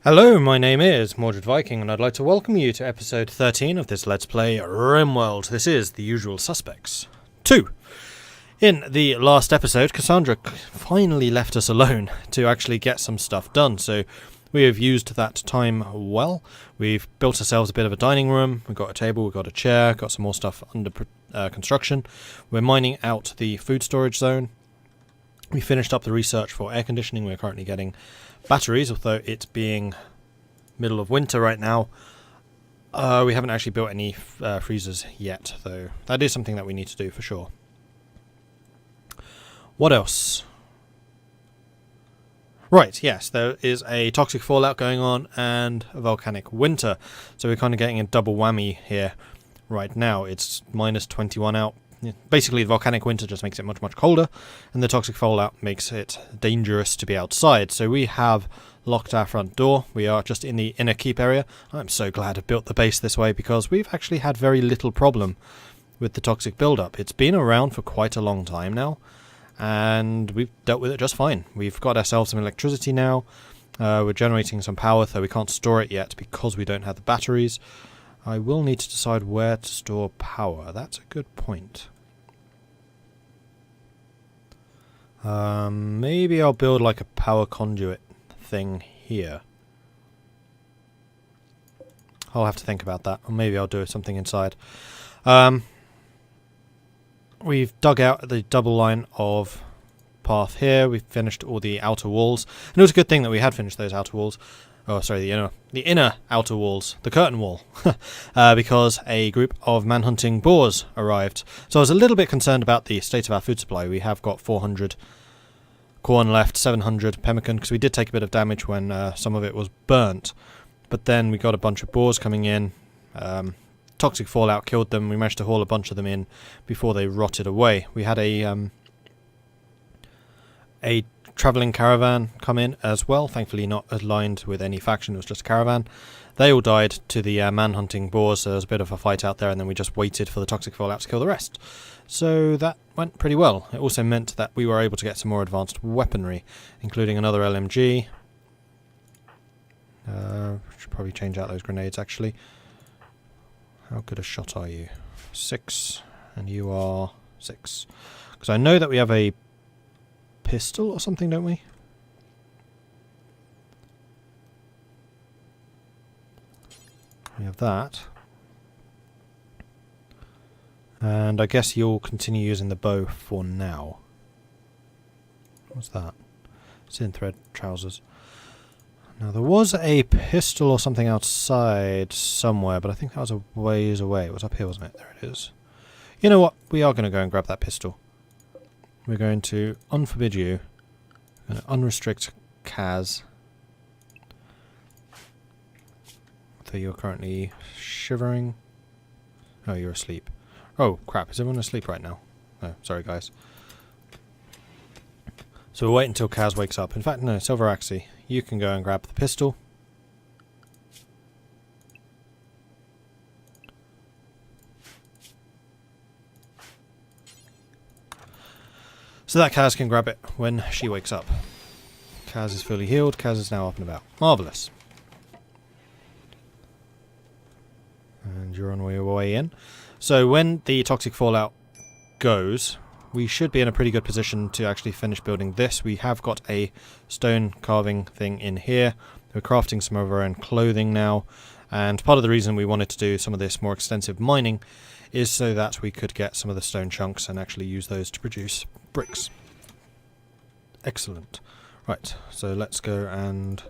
Hello, my name is Mordred Viking, and I'd like to welcome you to episode 13 of this Let's Play RimWorld. This is The Usual Suspects 2. In the last episode, Cassandra finally left us alone to actually get some stuff done, so we have used that time well. We've built ourselves a bit of a dining room, we've got a table, we've got a chair, got some more stuff under construction. We're mining out the food storage zone. We finished up the research for air conditioning. We're currently getting batteries, although it being middle of winter right now, we haven't actually built any freezers yet, though that is something that we need to do for sure. What else? Right, yes, there is a toxic fallout going on and a volcanic winter, so we're kind of getting a double whammy here right now. It's minus 21 out. Basically, the volcanic winter just makes it much, much colder, and the toxic fallout makes it dangerous to be outside. So we have locked our front door. We are just in the inner keep area. I'm so glad I built the base this way, because we've actually had very little problem with the toxic buildup. It's been around for quite a long time now, and we've dealt with it just fine. We've got ourselves some electricity now. We're generating some power, though we can't store it yet because we don't have the batteries. I will need to decide where to store power. That's a good point. Maybe I'll build like a power conduit thing here. I'll have to think about that. Or maybe I'll do something inside. We've dug out the double line of path here. We've finished all the outer walls. And it was a good thing that we had finished those outer walls. Oh, sorry, the inner outer walls, the curtain wall, because a group of manhunting boars arrived. So I was a little bit concerned about the state of our food supply. We have got 400 corn left, 700 pemmican, because we did take a bit of damage when some of it was burnt. But then we got a bunch of boars coming in. Toxic fallout killed them. We managed to haul a bunch of them in before they rotted away. We had a travelling caravan come in as well, thankfully not aligned with any faction, it was just a caravan. They all died to the man-hunting boars, so there was a bit of a fight out there, and then we just waited for the toxic fallout to kill the rest. So that went pretty well. It also meant that we were able to get some more advanced weaponry, including another LMG. Should probably change out those grenades actually. How good a shot are you? 6, and you are 6. Because I know that we have a pistol or something, don't we? We have that. And I guess you'll continue using the bow for now. What's that? Thin thread trousers. Now there was a pistol or something outside somewhere, but I think that was a ways away. It was up here, wasn't it? There it is. You know what? We are going to go and grab that pistol. We're going to unforbid you. We're going to unrestrict Kaz. So you're currently shivering. Oh, you're asleep. Oh, crap. Is everyone asleep right now? Oh, sorry, guys. So we'll wait until Kaz wakes up. In fact, no, Silveraxi, you can go and grab the pistol. So that Kaz can grab it when she wakes up. Kaz is fully healed. Kaz is now up and about. Marvellous. And you're on your way in. So when the toxic fallout goes, we should be in a pretty good position to actually finish building this. We have got a stone carving thing in here. We're crafting some of our own clothing now. And part of the reason we wanted to do some of this more extensive mining is so that we could get some of the stone chunks and actually use those to produce bricks. Excellent. Right, so let's go and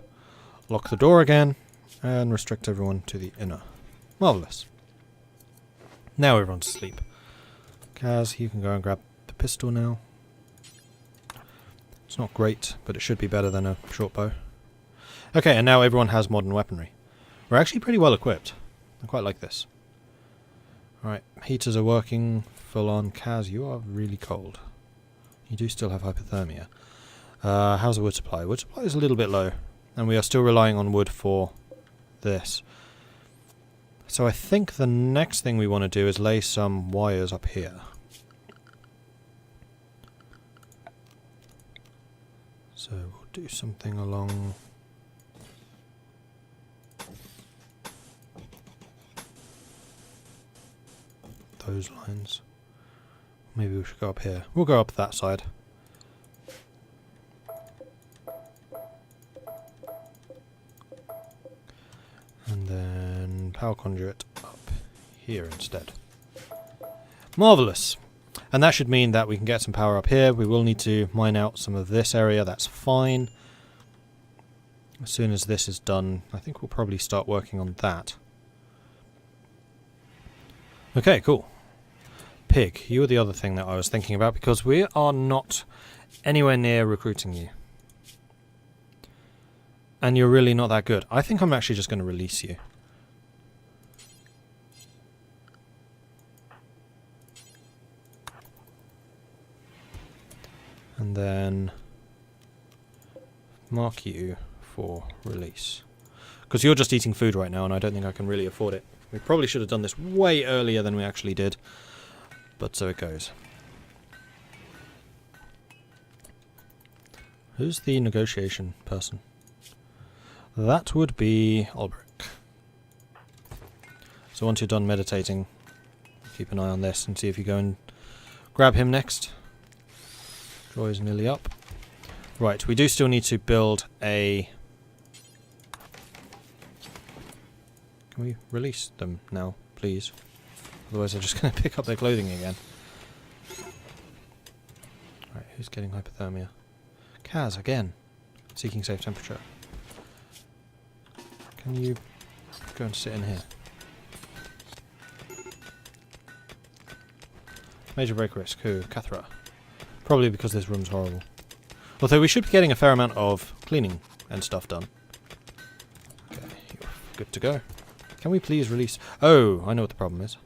lock the door again and restrict everyone to the inner. Marvellous. Now everyone's asleep. Kaz, you can go and grab the pistol now. It's not great, but it should be better than a short bow. Okay, and now everyone has modern weaponry. We're actually pretty well equipped. I quite like this. Alright, heaters are working full on. Kaz, you are really cold. You do still have hypothermia. How's the wood supply? Wood supply is a little bit low, and we are still relying on wood for this. So I think the next thing we want to do is lay some wires up here. So we'll do something along clotheslines. Maybe we should go up here. We'll go up that side. And then power conduit up here instead. Marvellous! And that should mean that we can get some power up here. We will need to mine out some of this area, that's fine. As soon as this is done, I think we'll probably start working on that. Okay, cool. Pig, you are the other thing that I was thinking about, because we are not anywhere near recruiting you. And you're really not that good. I think I'm actually just going to release you. And then mark you for release. Because you're just eating food right now and I don't think I can really afford it. We probably should have done this way earlier than we actually did. But so it goes. Who's the negotiation person? That would be Ulbrich. So once you're done meditating, keep an eye on this and see if you go and grab him next. Joy is nearly up. Right, we do still need to build a... Can we release them now, please? Otherwise they're just going to pick up their clothing again. Right, who's getting hypothermia? Kaz, again. Seeking safe temperature. Can you go and sit in here? Major break risk. Who? Cathra. Probably because this room's horrible. Although we should be getting a fair amount of cleaning and stuff done. Okay, you're good to go. Can we please release... Oh, I know what the problem is.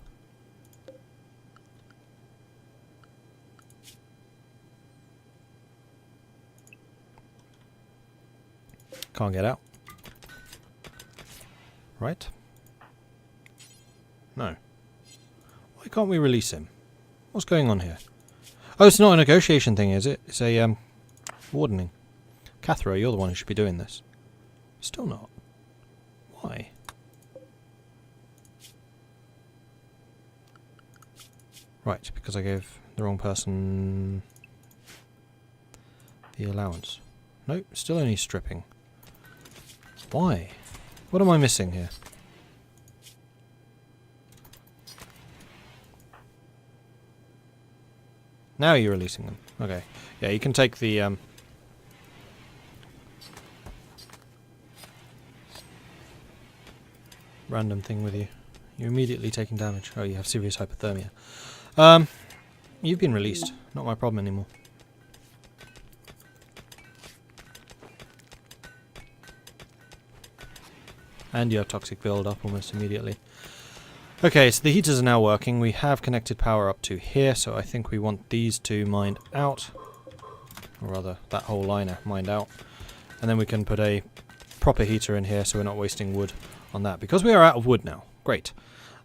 Can't get out. Right? No. Why can't we release him? What's going on here? Oh, it's not a negotiation thing, is it? It's a, wardening. Cathra, you're the one who should be doing this. Still not. Why? Right, because I gave the wrong person the allowance. Nope, still only stripping. Why? What am I missing here? Now you're releasing them. Okay. Yeah, you can take the random thing with you. You're immediately taking damage. Oh, you have serious hypothermia. You've been released. Not my problem anymore. And you have toxic build up almost immediately. Okay, so the heaters are now working. We have connected power up to here, so I think we want these two mined out. Or rather, that whole liner mined out. And then we can put a proper heater in here so we're not wasting wood on that. Because we are out of wood now. Great.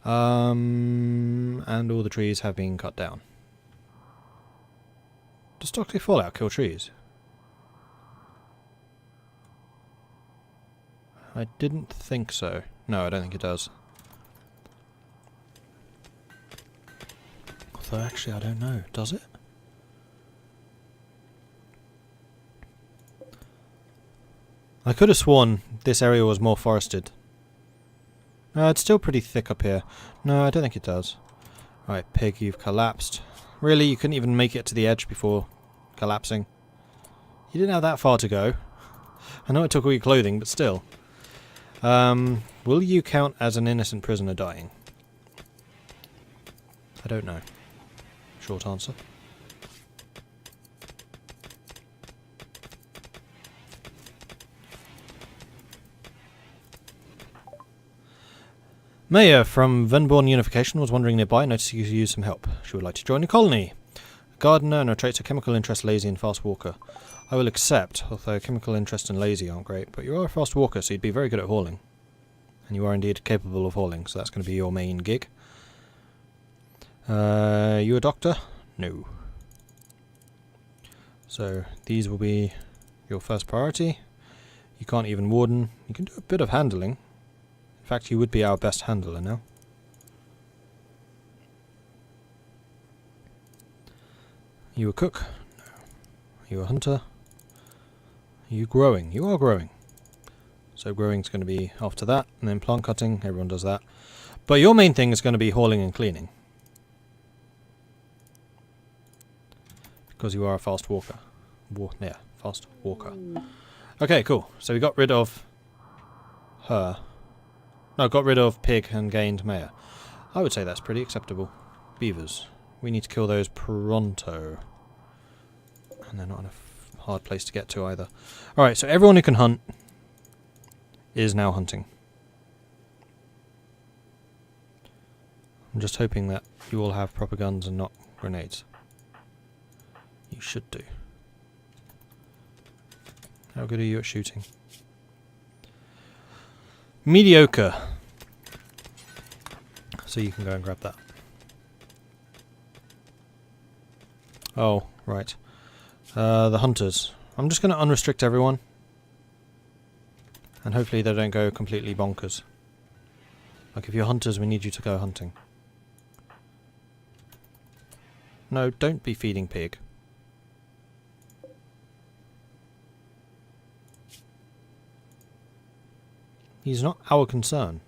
And all the trees have been cut down. Does toxic fallout kill trees? I didn't think so. No, I don't think it does. Although actually I don't know. Does it? I could have sworn this area was more forested. It's still pretty thick up here. No, I don't think it does. Right, pig, you've collapsed. Really? You couldn't even make it to the edge before collapsing? You didn't have that far to go. I know it took all your clothing, but still. Will you count as an innocent prisoner dying? I don't know. Short answer. Maya from Venborn Unification was wandering nearby and noticed you could use some help. She would like to join the colony. A gardener and her traits are chemical interest, lazy and fast walker. I will accept, although chemical interest and lazy aren't great, but you are a fast walker, so you'd be very good at hauling. And you are indeed capable of hauling, so that's going to be your main gig. You a doctor? No. So, these will be your first priority. You can't even warden. You can do a bit of handling. In fact, you would be our best handler now. You a cook? No. You a hunter? Are you growing? You are growing. So growing's going to be after that, and then plant cutting, everyone does that. But your main thing is going to be hauling and cleaning. Because you are a fast walker. Yeah, fast walker. Okay, cool. So we got rid of her. No, got rid of pig and gained mare. I would say that's pretty acceptable. Beavers. We need to kill those pronto. And they're not in a hard place to get to either. Alright, so everyone who can hunt is now hunting. I'm just hoping that you all have proper guns and not grenades. You should do. How good are you at shooting? Mediocre. So you can go and grab that. Oh, right. The hunters. I'm just going to unrestrict everyone. And hopefully they don't go completely bonkers. Like if you're hunters, we need you to go hunting. No, don't be feeding pig. He's not our concern.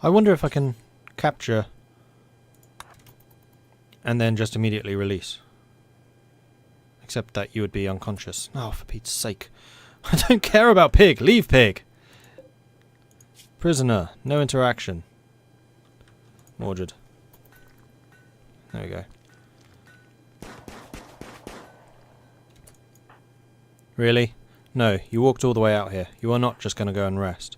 I wonder if I can capture and then just immediately release. Except that you would be unconscious. Oh, for Pete's sake. I don't care about pig. Leave pig. Prisoner. No interaction. Mordred. There we go. Really? No, you walked all the way out here. You are not just going to go and rest.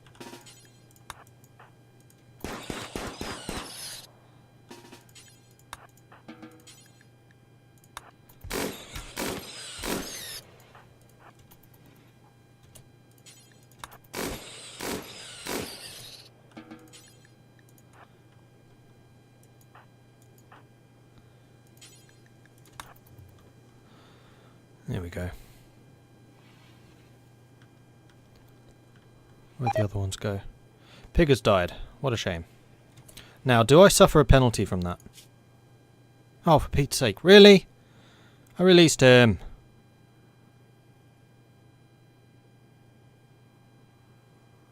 There we go. Where'd the other ones go? Pig has died. What a shame. Now, do I suffer a penalty from that? Oh, for Pete's sake. Really? I released him.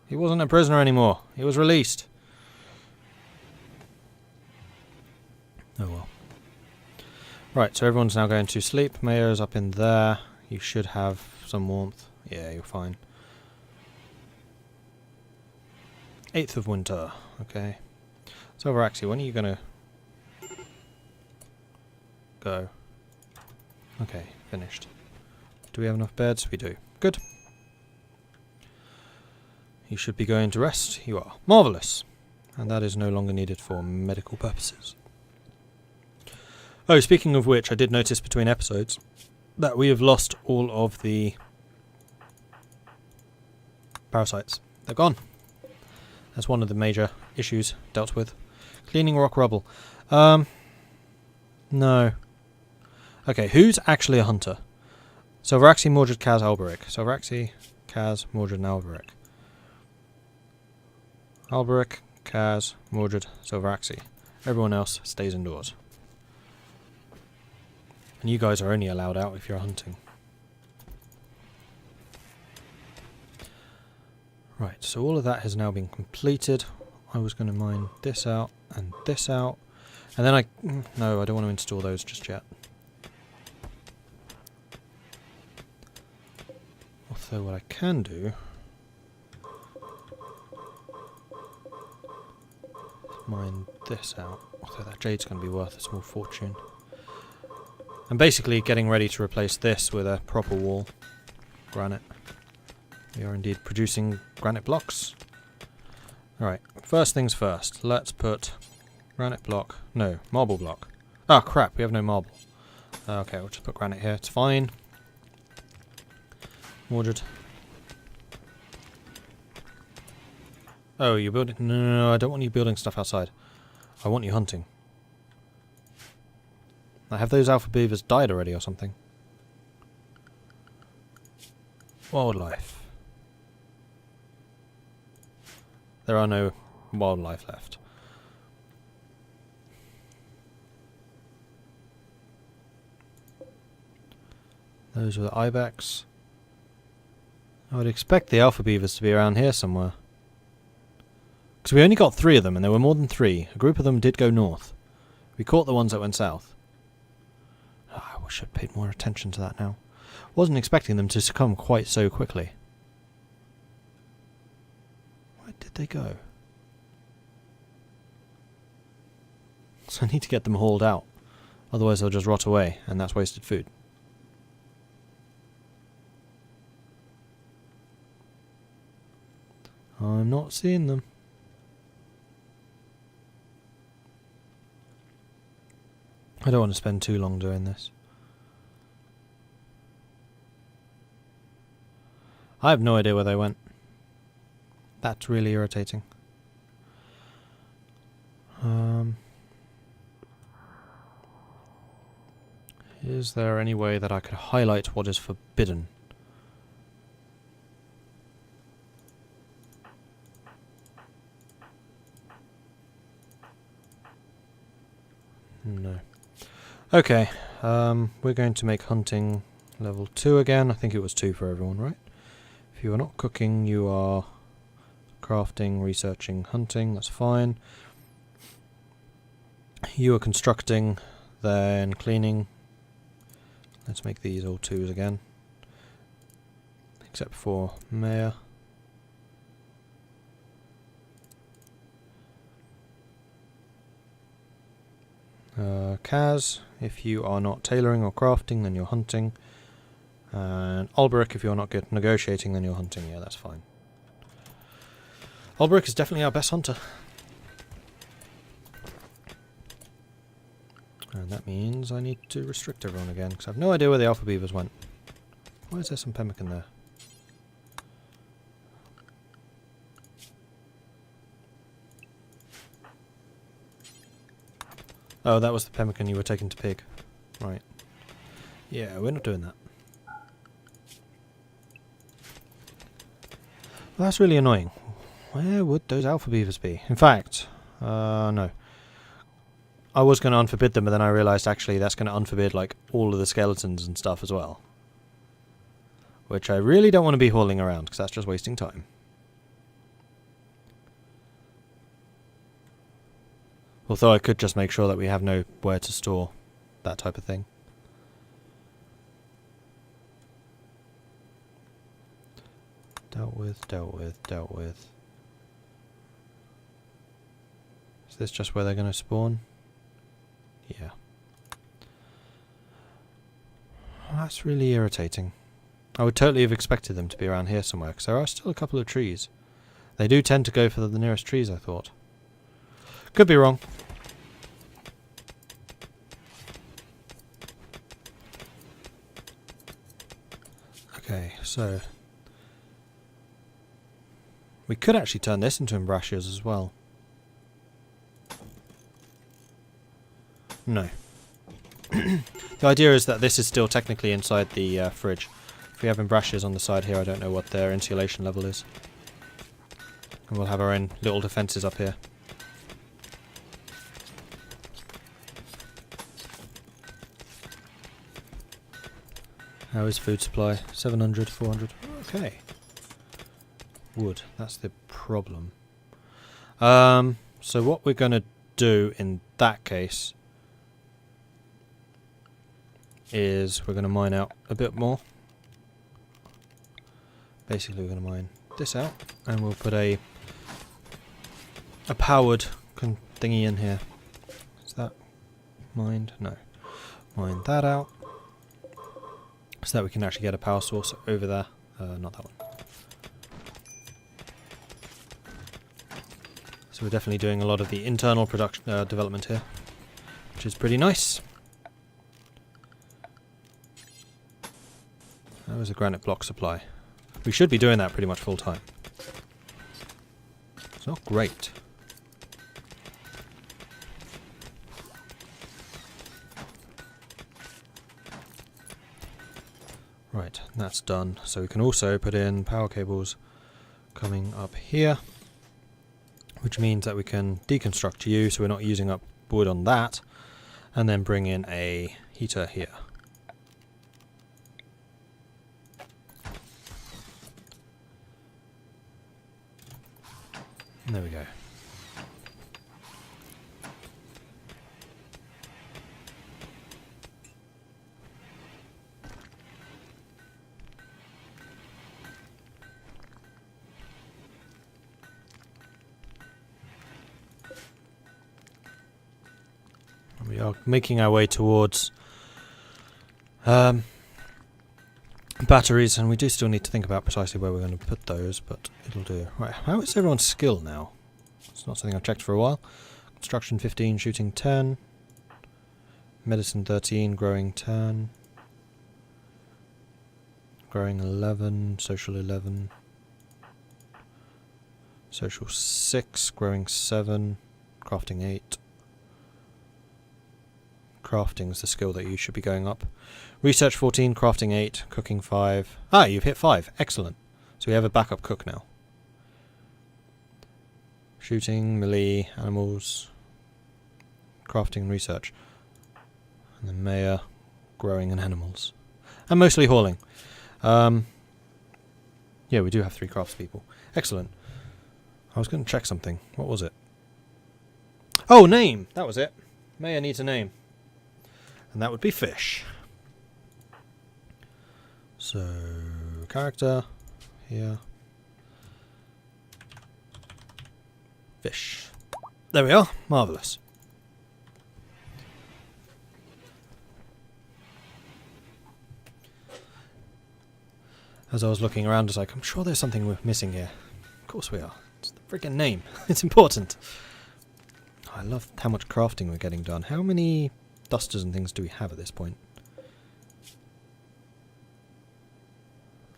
He wasn't a prisoner anymore. He was released. Oh well. Right, so everyone's now going to sleep. Mayo's up in there. You should have some warmth. Yeah, you're fine. 8th of winter. Okay. So, Varaxi, when are you going to go? Okay, finished. Do we have enough beds? We do. Good. You should be going to rest. You are. Marvellous. And that is no longer needed for medical purposes. Oh, speaking of which, I did notice between episodes that we have lost all of the parasites. They're gone. That's one of the major issues dealt with. Cleaning rock rubble. No. Okay, who's actually a hunter? Silveraxi, Mordred, Kaz, Alberic. Silveraxi, Kaz, Mordred, and Alberic. Alberic, Kaz, Mordred, Silveraxi. Everyone else stays indoors. And you guys are only allowed out if you're hunting. Right, so all of that has now been completed. I was going to mine this out and this out. And then no, I don't want to install those just yet. Although what I can do is mine this out. Although that jade's going to be worth a small fortune. I'm basically getting ready to replace this with a proper wall. Granite. We are indeed producing granite blocks. Alright, first things first. Let's put granite block. No, marble block. Ah, crap, we have no marble. Okay, we'll just put granite here. It's fine. Mordred. Oh, you're building... No, I don't want you building stuff outside. I want you hunting. Have those alpha beavers died already or something? Wildlife. there are no wildlife left. Those were the ibex. I would expect the alpha beavers to be around here somewhere. Because we only got 3 of them, and there were more than 3. A group of them did go north. We caught the ones that went south. Oh, I wish I'd paid more attention to that now. Wasn't expecting them to succumb quite so quickly. Where did they go? So I need to get them hauled out. Otherwise they'll just rot away, and that's wasted food. I'm not seeing them. I don't want to spend too long doing this. I have no idea where they went. That's really irritating. Is there any way that I could highlight what is forbidden? No. Okay, we're going to make hunting level 2 again. I think it was 2 for everyone, right? If you are not cooking, you are crafting, researching, hunting, that's fine. You are constructing, then cleaning. Let's make these all 2s again. Except for Mayor. Kaz, if you are not tailoring or crafting, then you're hunting. And Ulbrich, if you're not good negotiating, then you're hunting. Yeah, that's fine. Ulbrich is definitely our best hunter. And that means I need to restrict everyone again, because I have no idea where the alpha beavers went. Why is there some pemmican there? Oh, that was the pemmican you were taking to pig. Right. Yeah, we're not doing that. Well, that's really annoying. Where would those alpha beavers be? In fact, no. I was going to unforbid them, but then I realised actually that's going to unforbid like all of the skeletons and stuff as well. Which I really don't want to be hauling around, because that's just wasting time. Although I could just make sure that we have nowhere to store that type of thing. Dealt with, dealt with, dealt with. Is this just where they're going to spawn? Yeah. Well, that's really irritating. I would totally have expected them to be around here somewhere, because there are still a couple of trees. They do tend to go for the nearest trees, I thought. Could be wrong. Okay, so we could actually turn this into embrasures as well. No. The idea is that this is still technically inside the fridge. If we have embrasures on the side here, I don't know what their insulation level is. And we'll have our own little defences up here. How is food supply? 700, 400. Okay. Wood. That's the problem. So what we're going to do in that case is we're going to mine out a bit more. Basically we're going to mine this out and we'll put a powered thingy in here. Is that mined? No. Mine that out. So that we can actually get a power source over there. Not that one. So we're definitely doing a lot of the internal production development here, which is pretty nice. That was a granite block supply. We should be doing that pretty much full time. It's not great. Right, that's done. So we can also put in power cables coming up here. which means that we can deconstruct you so we're not using up wood on that, and then bring in a heater here. And there we go. We are making our way towards batteries, and we do still need to think about precisely where we're going to put those, but it'll do. Right, how is everyone's skill now? It's not something I've checked for a while. Construction 15, shooting 10, medicine 13, growing 10, growing 11, social 11, social 6, growing 7, crafting 8. Crafting is the skill that you should be going up. Research 14, crafting 8, cooking 5. Ah, you've hit 5. Excellent. So we have a backup cook now. Shooting, melee, animals, crafting and research. And then mayor, growing and animals. And mostly hauling. Yeah, we do have 3 craftspeople. Excellent. I was going to check something. What was it? Oh, name! That was it. Mayor needs a name. And that would be Fish. So, character, here. Fish. There we are. Marvellous. As I was looking around, I was like, I'm sure there's something we're missing here. Of course we are. It's the freaking name. It's important. I love how much crafting we're getting done. How many dusters and things do we have at this point?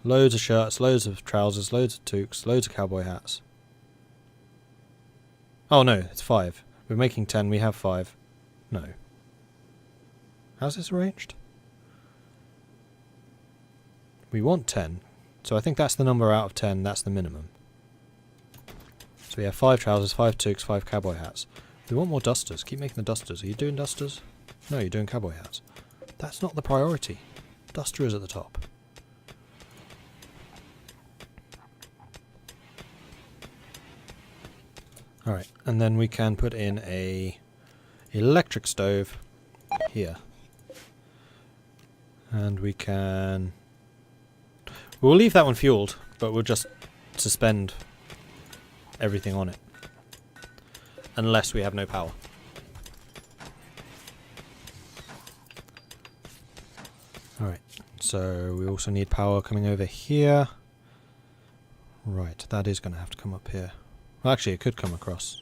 Loads of shirts, loads of trousers, loads of toques, loads of cowboy hats. Oh no, it's 5. We're making 10, we have 5. No. How's this arranged? We want 10, so I think that's the number out of 10, that's the minimum. So we have 5 trousers, 5 toques, 5 cowboy hats. We want more dusters. Keep making the dusters. Are you doing dusters? No, you're doing cowboy hats. That's not the priority. Duster is at the top. Alright, and then we can put in a electric stove here. And we can... We'll leave that one fueled, but we'll just suspend everything on it. Unless we have no power. Alright, so we also need power coming over here. Right, that is going to have to come up here. Well, actually, it could come across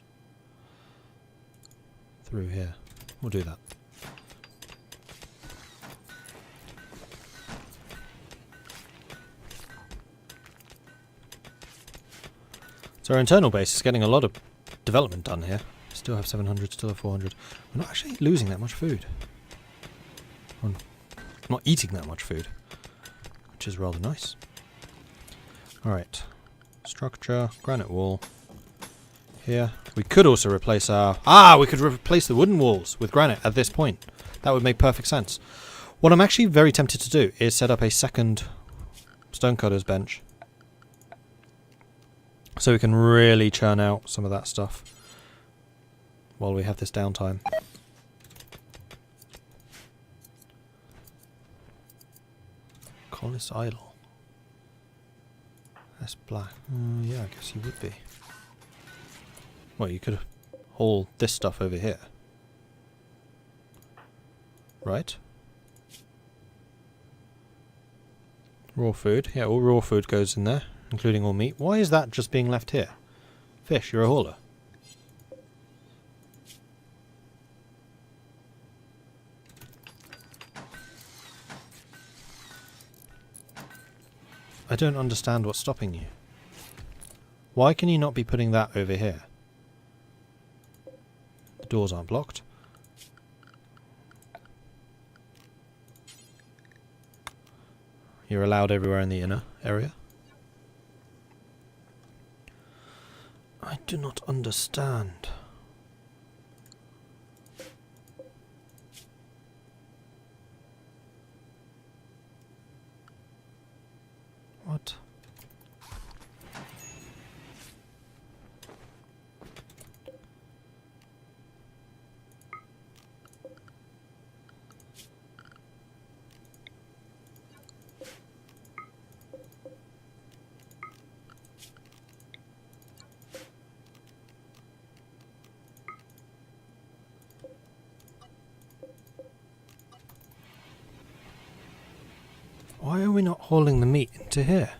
through here. We'll do that. So our internal base is getting a lot of development done here. Still have 700, still have 400. We're not actually losing that much food. We're not eating that much food, which is rather nice. Alright. Structure, granite wall. Here. We could also replace our... we could replace the wooden walls with granite at this point. That would make perfect sense. What I'm actually very tempted to do is set up a second stonecutter's bench. So we can really churn out some of that stuff while we have this downtime. Collis Idol. That's black. Yeah, I guess you would be. Well, you could haul this stuff over here. Right? Raw food. Yeah, all raw food goes in there, including all meat. Why is that just being left here? Fish, you're a hauler. I don't understand what's stopping you. Why can you not be putting that over here? The doors aren't blocked. You're allowed everywhere in the inner area. I do not understand. What? Why are we not hauling the meat into here?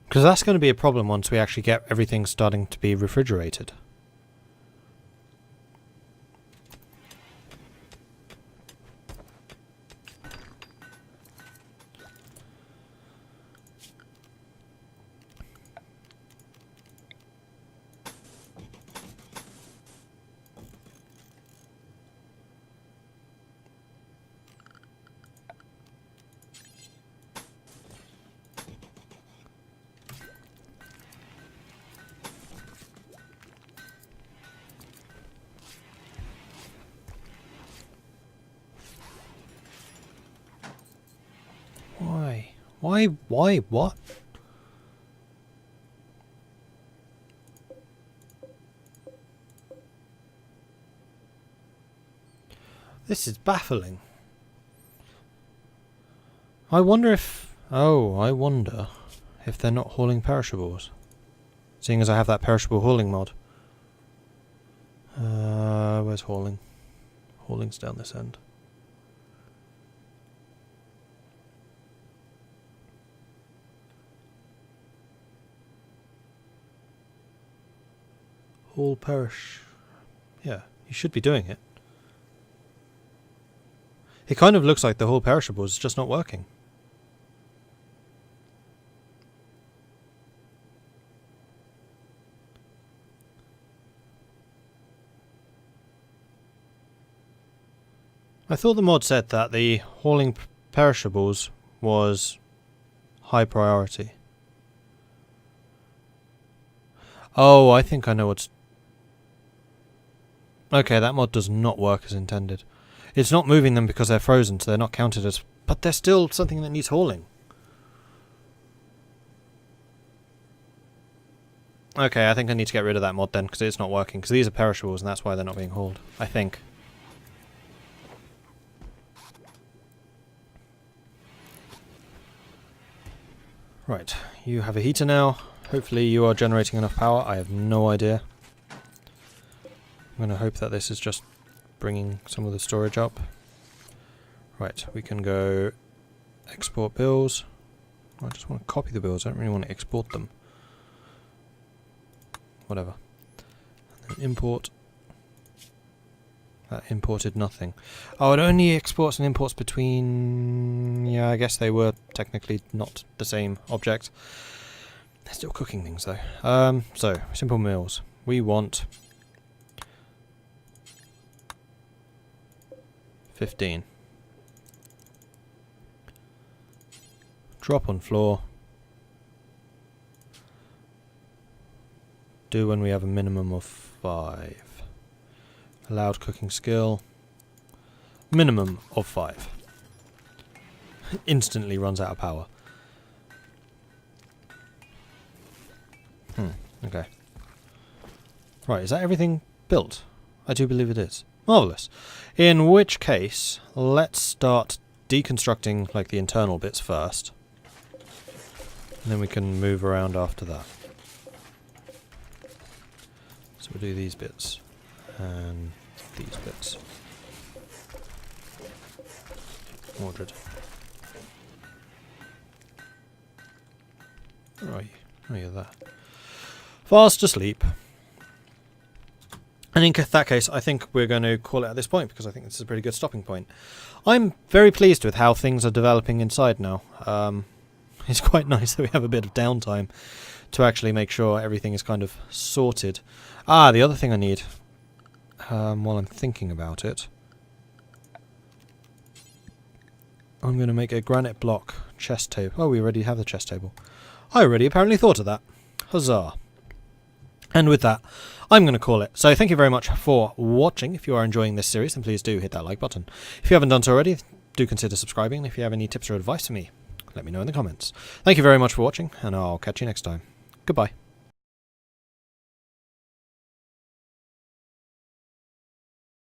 Because that's going to be a problem once we actually get everything starting to be refrigerated. Why, what? This is baffling. I wonder if they're not hauling perishables. Seeing as I have that perishable hauling mod. Where's hauling? Hauling's down this end. Haul perish. Yeah, you should be doing it. It kind of looks like the whole perishable is just not working. I thought the mod said that the hauling perishables was high priority. Oh, I think I know what's... Okay, that mod does not work as intended. It's not moving them because they're frozen, so they're not counted as... But they're still something that needs hauling. Okay, I think I need to get rid of that mod then, because it's not working. Because these are perishables, and that's why they're not being hauled. I think. Right, you have a heater now. Hopefully you are generating enough power. I have no idea. I'm going to hope that this is just bringing some of the storage up. Right, we can go export bills. I just want to copy the bills. I don't really want to export them. Whatever. And then import. That imported nothing. Oh, it only exports and imports between... Yeah, I guess they were technically not the same object. They're still cooking things though. So, simple meals. We want 15. Drop on floor. Do when we have a minimum of 5. Allowed cooking skill. Minimum of 5. Instantly runs out of power. Okay. Right, is that everything built? I do believe it is. Marvellous. In which case, let's start deconstructing like the internal bits first. And then we can move around after that. So we'll do these bits. And these bits. Mordred. Where are you? Oh, you're there. Fast asleep. And in that case, I think we're going to call it at this point, because I think this is a pretty good stopping point. I'm very pleased with how things are developing inside now. It's quite nice that we have a bit of downtime to actually make sure everything is kind of sorted. Ah, the other thing I need, while I'm thinking about it, I'm going to make a granite block chest table. Oh, we already have the chest table. I already apparently thought of that. Huzzah. And with that, I'm going to call it. So thank you very much for watching. If you are enjoying this series, then please do hit that like button. If you haven't done so already, do consider subscribing. And if you have any tips or advice for me, let me know in the comments. Thank you very much for watching, and I'll catch you next time. Goodbye.